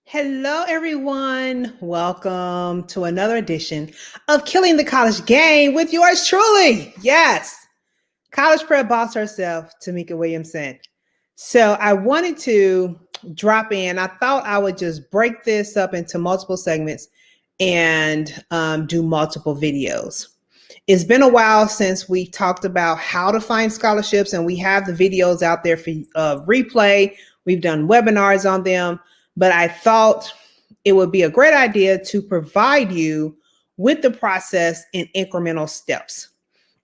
Hello, everyone. Welcome to another edition of Killing the College Game with yours truly. Yes, college prep boss herself, Tamika Williamson. So I wanted to drop in. I thought I would just break this up into multiple segments and do multiple videos. It's been a while since we talked about how to find scholarships, and we have the videos out there for replay. We've done webinars on them, but I thought it would be a great idea to provide you with the process in incremental steps.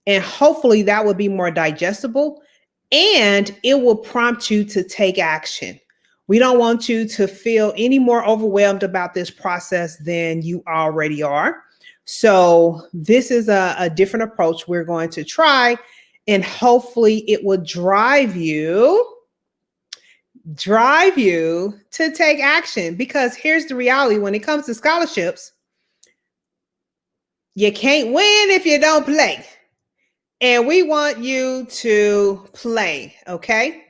And hopefully that will be more digestible and it will prompt you to take action. We don't want you to feel any more overwhelmed about this process than you already are. So this is a different approach we're going to try, and hopefully it will drive you to take action. Because here's the reality: when it comes to scholarships, you can't win if you don't play. And we want you to play, okay?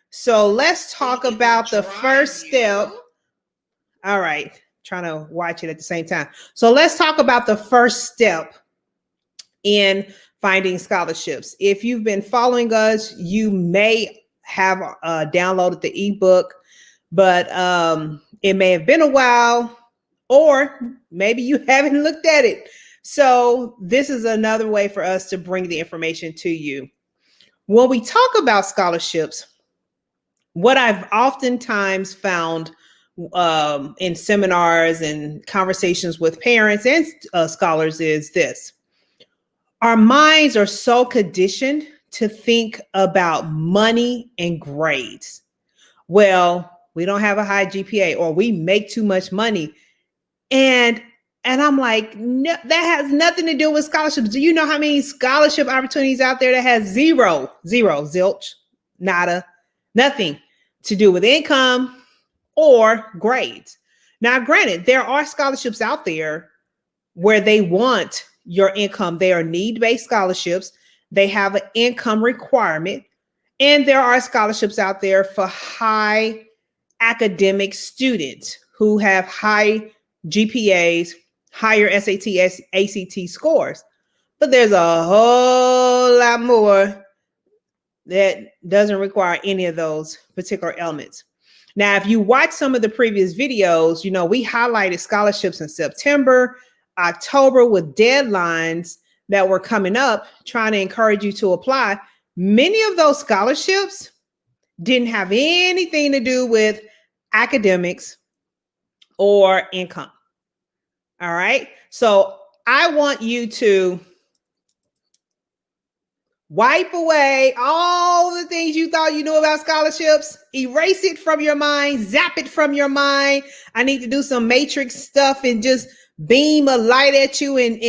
So let's talk about the first step. All right, trying to watch it at the same time. So let's talk about the first step in finding scholarships. If you've been following us, you may have downloaded the ebook, but it may have been a while, or maybe you haven't looked at it. So this is another way for us to bring the information to you. When we talk about scholarships, what I've oftentimes found in seminars and conversations with parents and scholars is this: our minds are so conditioned to think about money and grades. Well, we don't have a high GPA, or we make too much money. And I'm like, no, that has nothing to do with scholarships. Do you know how many scholarship opportunities out there that has zero, zilch, nada, nothing to do with income or grades? Now, granted, there are scholarships out there where they want your income. They are need-based scholarships. They have an income requirement. And there are scholarships out there for high academic students who have high GPAs, higher SAT, ACT scores. But there's a whole lot more that doesn't require any of those particular elements. Now, if you watch some of the previous videos, you know, we highlighted scholarships in September, October with deadlines that were coming up, trying to encourage you to apply. Many of those scholarships didn't have anything to do with academics or income. All right. So I want you to wipe away all the things you thought you knew about scholarships, erase it from your mind, zap it from your mind. I need to do some matrix stuff and just beam a light at you and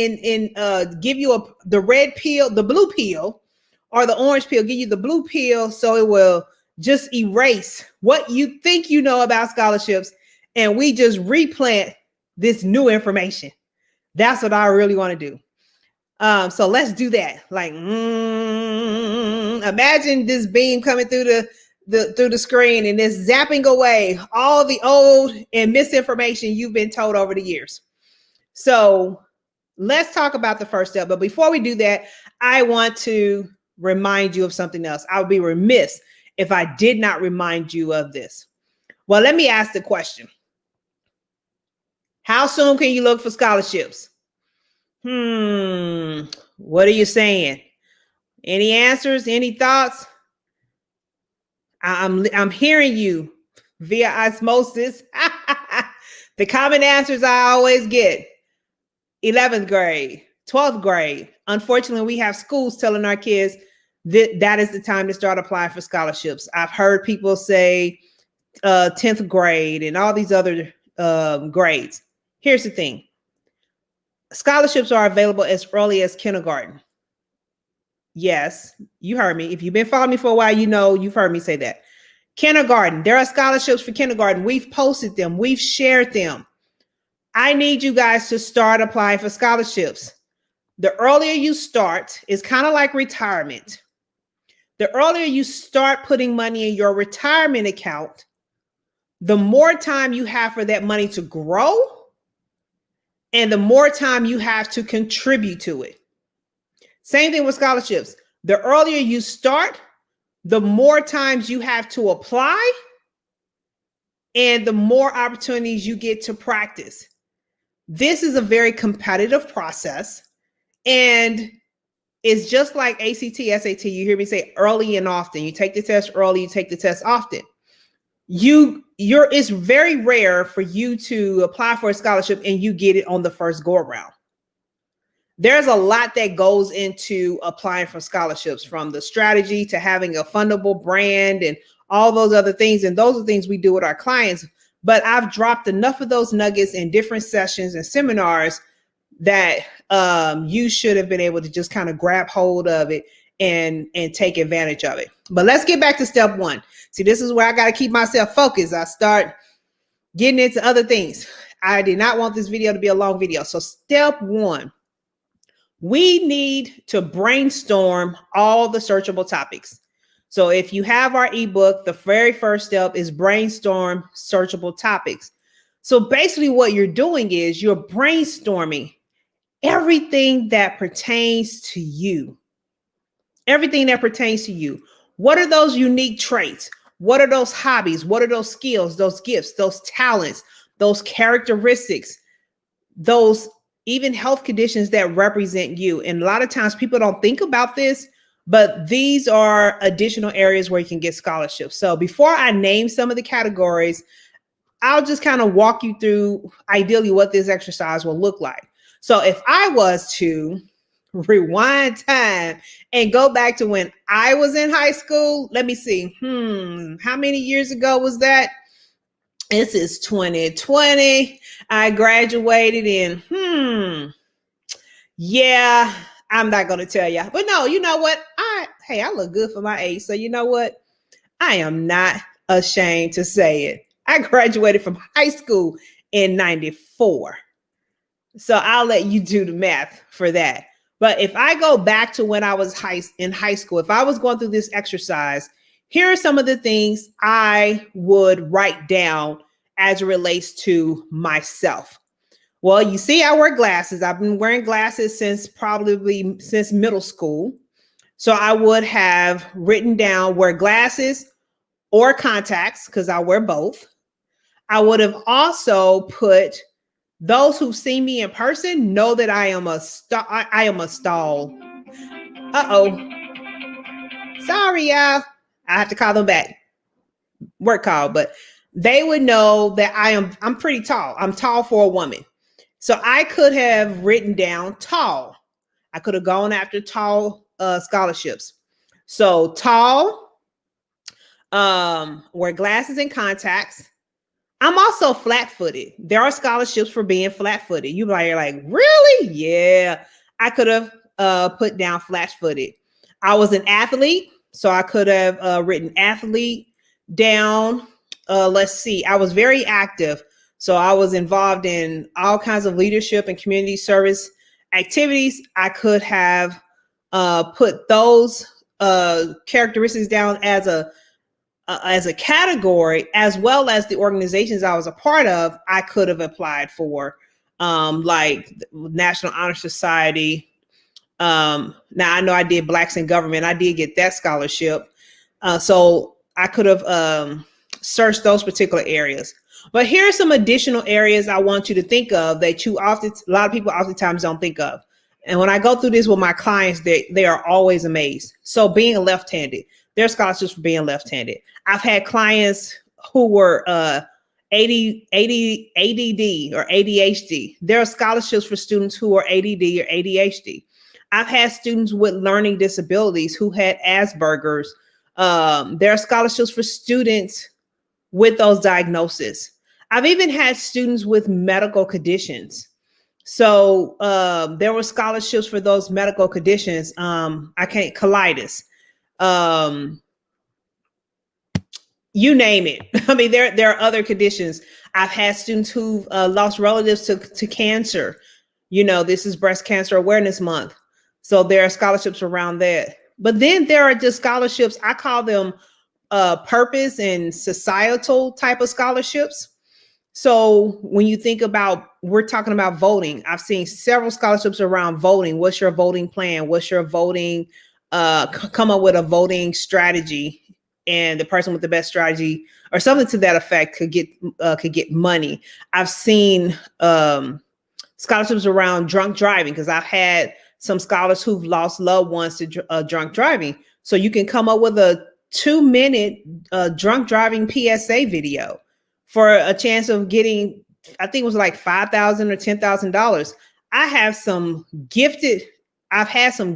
give you the red pill, the blue pill, or the orange pill, give you the blue pill, so it will just erase what you think you know about scholarships, and we just replant this new information. That's what I really want to do. So let's do that. Like, imagine this beam coming through the screen and it's zapping away all the old and misinformation you've been told over the years. So let's talk about the first step. But before we do that, I want to remind you of something else. I would be remiss if I did not remind you of this. Well, let me ask the question. How soon can you look for scholarships? What are you saying? Any answers? Any thoughts? I'm hearing you via osmosis. The common answers I always get: 11th grade, 12th grade. Unfortunately, we have schools telling our kids that is the time to start applying for scholarships. I've heard people say 10th grade and all these other grades. Here's the thing. Scholarships are available as early as kindergarten. Yes, you heard me. If you've been following me for a while, you know you've heard me say that. Kindergarten. There are scholarships for kindergarten. We've posted them. We've shared them. I need you guys to start applying for scholarships. The earlier you start, is kind of like retirement. The earlier you start putting money in your retirement account, the more time you have for that money to grow, and the more time you have to contribute to it. Same thing with scholarships. The earlier you start, the more times you have to apply, and the more opportunities you get to practice. This is a very competitive process, and it's just like ACT, SAT. You hear me say early and often. You take the test early, you take the test often. It's very rare for you to apply for a scholarship and you get it on the first go around. There's a lot that goes into applying for scholarships, from the strategy to having a fundable brand and all those other things. And those are things we do with our clients. But I've dropped enough of those nuggets in different sessions and seminars that you should have been able to just kind of grab hold of it and take advantage of it. But let's get back to step one. See, this is where I got to keep myself focused. I start getting into other things. I did not want this video to be a long video. So step one, we need to brainstorm all the searchable topics. So if you have our ebook, the very first step is brainstorm searchable topics. So basically what you're doing is you're brainstorming everything that pertains to you. Everything that pertains to you. What are those unique traits? What are those hobbies? What are those skills, those gifts, those talents, those characteristics, those even health conditions that represent you? And a lot of times people don't think about this, but these are additional areas where you can get scholarships. So before I name some of the categories, I'll just kind of walk you through ideally what this exercise will look like. So if I was to rewind time and go back to when I was in high school, let me see. How many years ago was that? This is 2020. I graduated in, yeah, I'm not going to tell you. But no, you know what? I look good for my age. So you know what? I am not ashamed to say it. I graduated from high school in 94. So I'll let you do the math for that. But if I go back to when I was in high school, if I was going through this exercise, here are some of the things I would write down as it relates to myself. Well, you see, I wear glasses. I've been wearing glasses since middle school. So I would have written down wear glasses or contacts, because I wear both. I would have also put those who see me in person know that I am a stall. Uh-oh. Sorry, y'all. I have to call them back. Work call, but they would know that I'm pretty tall. I'm tall for a woman. So I could have written down tall. I could have gone after tall scholarships. So tall, wear glasses and contacts. I'm also flat-footed. There are scholarships for being flat-footed. You're like, really? Yeah. I could have put down flat-footed. I was an athlete, so I could have written athlete down. Let's see. I was very active. So I was involved in all kinds of leadership and community service activities. I could have put those characteristics down as a category, as well as the organizations I was a part of. I could have applied for, like National Honor Society. Now I know I did Blacks in Government. I did get that scholarship. So I could have searched those particular areas. But here are some additional areas I want you to think of that a lot of people oftentimes don't think of. And when I go through this with my clients, they are always amazed. So being left-handed, there are scholarships for being left-handed. I've had clients who were ADD or ADHD. There are scholarships for students who are ADD or ADHD. I've had students with learning disabilities who had Asperger's. There are scholarships for students with those diagnoses. I've even had students with medical conditions. So there were scholarships for those medical conditions. Colitis. You name it. I mean, there are other conditions. I've had students who've lost relatives to cancer. You know, this is Breast Cancer Awareness Month. So there are scholarships around that. But then there are just scholarships, I call them purpose and societal type of scholarships. So when you think about, we're talking about voting. I've seen several scholarships around voting. What's your voting plan? What's your voting? Come up with a voting strategy, and the person with the best strategy or something to that effect could get money. I've seen scholarships around drunk driving, because I've had some scholars who've lost loved ones to drunk driving. So you can come up with a 2-minute drunk driving PSA video for a chance of getting, I think it was like $5,000 or $10,000. I've had some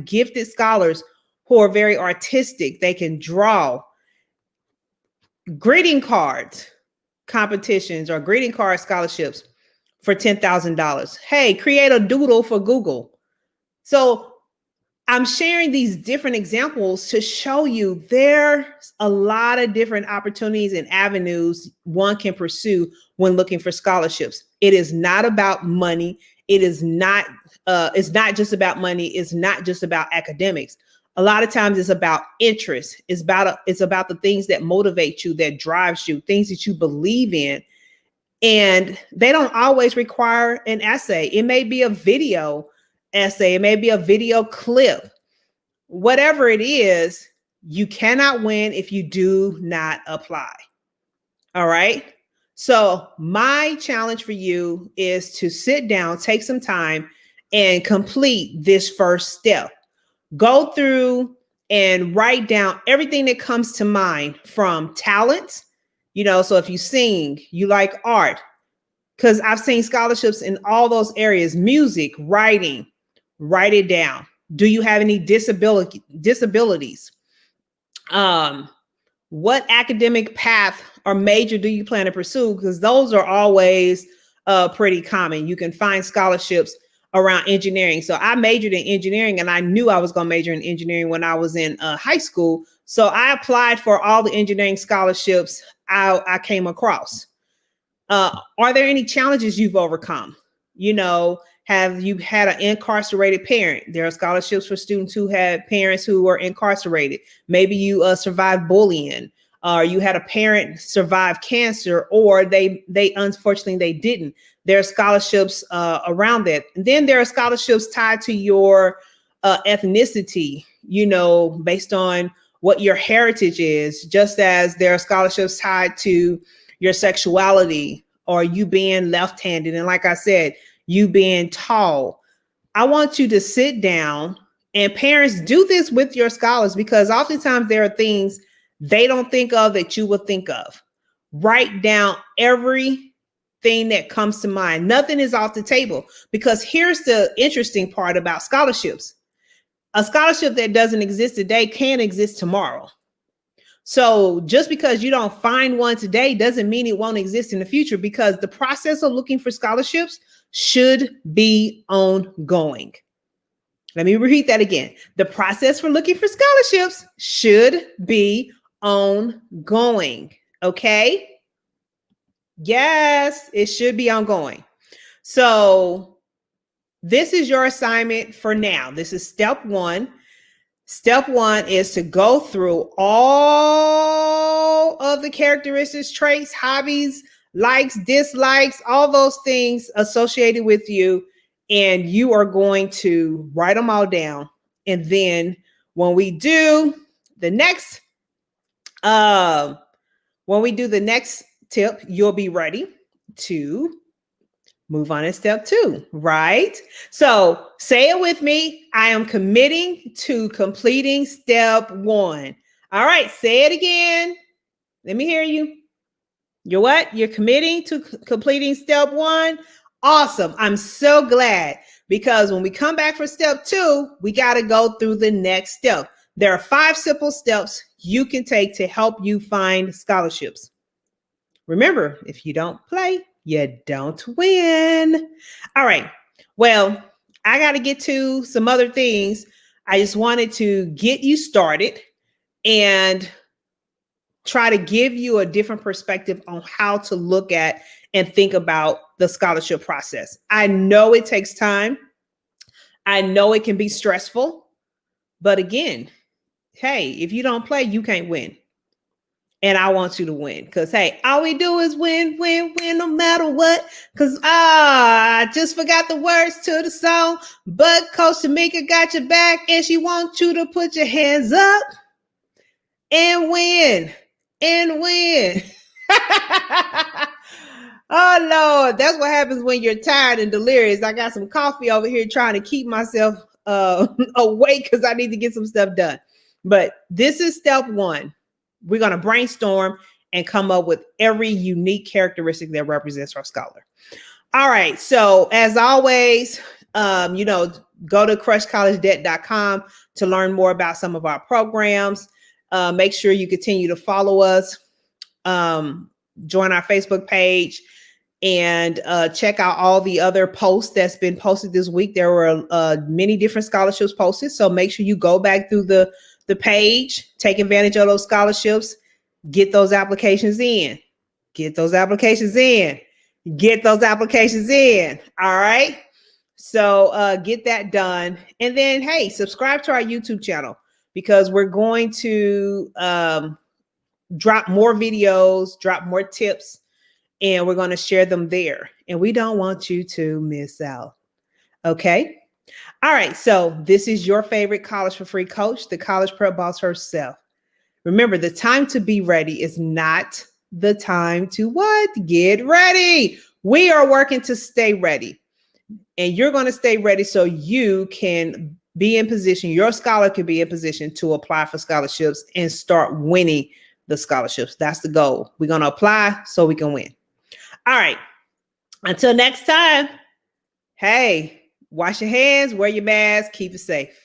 gifted scholars who are very artistic. They can draw greeting cards competitions or greeting card scholarships for $10,000. Hey, create a doodle for Google. So I'm sharing these different examples to show you there's a lot of different opportunities and avenues one can pursue when looking for scholarships. It is not about money. It's not just about money. It's not just about academics. A lot of times it's about interest. It's about the things that motivate you, that drives you, things that you believe in. And they don't always require an essay. It may be a video essay. It may be a video clip. Whatever it is, you cannot win if you do not apply. All right. So my challenge for you is to sit down, take some time, and complete this first step. Go through and write down everything that comes to mind, from talent. So if you sing, you like art, because I've seen scholarships in all those areas, music, writing, write it down. Do you have any disabilities? What academic path or major do you plan to pursue? Because those are always pretty common. You can find scholarships around engineering. So I majored in engineering, and I knew I was going to major in engineering when I was in high school. So I applied for all the engineering scholarships I came across. Are there any challenges you've overcome? Have you had an incarcerated parent? There are scholarships for students who had parents who were incarcerated. Maybe you survived bullying, or you had a parent survive cancer, or they unfortunately they didn't. There are scholarships around that. And then there are scholarships tied to your ethnicity, based on what your heritage is, just as there are scholarships tied to your sexuality, or you being left-handed. And like I said, you being tall. I want you to sit down, and parents, do this with your scholars, because oftentimes there are things they don't think of that you will think of. Write down everything that comes to mind. Nothing is off the table, because here's the interesting part about scholarships. A scholarship that doesn't exist today can exist tomorrow. So just because you don't find one today doesn't mean it won't exist in the future, because the process of looking for scholarships should be ongoing. Let me repeat that again. The process for looking for scholarships should be ongoing. Okay? Yes, it should be ongoing. So this is your assignment for now. This is step one. Step one is to go through all of the characteristics, traits, hobbies, likes, dislikes, all those things associated with you. And you are going to write them all down. And then when we do the next tip, you'll be ready to move on to step two, right? So say it with me. I am committing to completing step one. All right, say it again. Let me hear you. You're what? You're committing to completing step one. Awesome. I'm so glad, because when we come back for step two, we got to go through the next step. There are 5 simple steps you can take to help you find scholarships. Remember, if you don't play, you don't win. All right. Well, I got to get to some other things. I just wanted to get you started and try to give you a different perspective on how to look at and think about the scholarship process. I know it takes time. I know it can be stressful. But again, hey, if you don't play, you can't win. And I want you to win because, hey, all we do is win, win, win no matter what. Because, I just forgot the words to the song. But Coach Tamika got your back and she wants you to put your hands up and win. And win. Oh, Lord. That's what happens when you're tired and delirious. I got some coffee over here trying to keep myself awake because I need to get some stuff done. But this is step one. We're going to brainstorm and come up with every unique characteristic that represents our scholar. All right. So as always, go to crushcollegedebt.com to learn more about some of our programs. Make sure you continue to follow us, join our Facebook page, and check out all the other posts that's been posted this week. There were many different scholarships posted. So make sure you go back through the page, take advantage of those scholarships, get those applications in, get those applications in. All right. So get that done. And then, hey, subscribe to our YouTube channel because we're going to drop more videos, drop more tips, and we're going to share them there. And we don't want you to miss out. Okay. All right, so this is your favorite College for Free coach, the college prep boss herself. Remember, the time to be ready is not the time to what? Get ready. We are working to stay ready. And you're going to stay ready so you can be in position, your scholar can be in position to apply for scholarships and start winning the scholarships. That's the goal. We're going to apply so we can win. All right, until next time, hey, wash your hands, wear your mask, keep it safe.